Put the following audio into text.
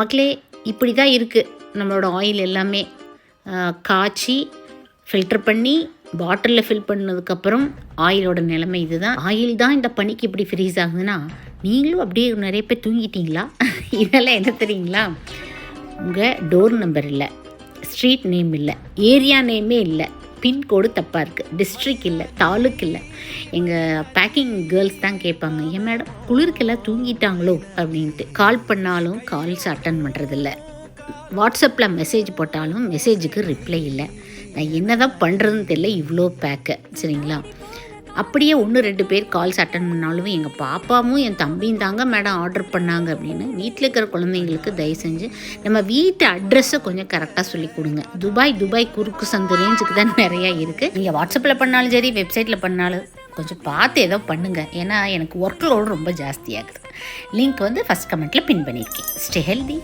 மக்களே, இப்படி தான் இருக்குது நம்மளோட ஆயில் எல்லாமே. காய்ச்சி ஃபில்டர் பண்ணி பாட்டிலில் ஃபில் பண்ணதுக்கப்புறம் ஆயிலோட நிலைமை இது தான். ஆயில் தான் இந்த பனிக்கு இப்படி ஃப்ரீஸ் ஆகுதுன்னா நீங்களும் அப்படியே நிறைய பேர் தூங்கிட்டீங்களா? இதெல்லாம் என்ன தெரியுங்களா? உங்கள் டோர் நம்பர் இல்லை, ஸ்ட்ரீட் நேம் இல்லை, ஏரியா நேமே இல்லை, பின்கோடு தப்பாக இருக்குது, டிஸ்ட்ரிக்ட் இல்லை, தாலுக் இல்லை. எங்கள் பேக்கிங் கேர்ள்ஸ் தான் கேட்பாங்க, ஏன் மேடம் குளிருக்கெல்லாம் தூங்கிட்டாங்களோ அப்படின்ட்டு. கால் பண்ணாலும் கால்ஸ் அட்டன் பண்ணுறதில்ல, வாட்ஸ்அப்பில் மெசேஜ் போட்டாலும் மெசேஜுக்கு ரிப்ளை இல்லை. நான் என்ன தான் பண்ணுறதுன்னு தெரியல, இவ்வளோ பேக்கு. சரிங்களா? அப்படியே 1-2 பேர் கால்ஸ் அட்டன் பண்ணாலும் எங்கள் பாப்பாவும் என் தம்பியும் தாங்க மேடம் ஆர்டர் பண்ணாங்க அப்படின்னு. வீட்டில் இருக்கிற குழந்தைங்களுக்கு தயவு செஞ்சு நம்ம வீட்டு அட்ரெஸ்ஸை கொஞ்சம் கரெக்டாக சொல்லி கொடுங்க. துபாய் குறுக்கு சந்து ரேஞ்சுக்கு தான் நிறையா இருக்குது. நீங்கள் வாட்ஸ்அப்பில் பண்ணாலும் சரி, வெப்சைட்டில் பண்ணாலும் கொஞ்சம் பார்த்து ஏதோ பண்ணுங்கள். ஏன்னா எனக்கு ஒர்க் லோடு ரொம்ப ஜாஸ்தியாகுது. லிங்க் வந்து ஃபஸ்ட் கமெண்ட்டில் பின் பண்ணியிருக்கேன். Stay healthy.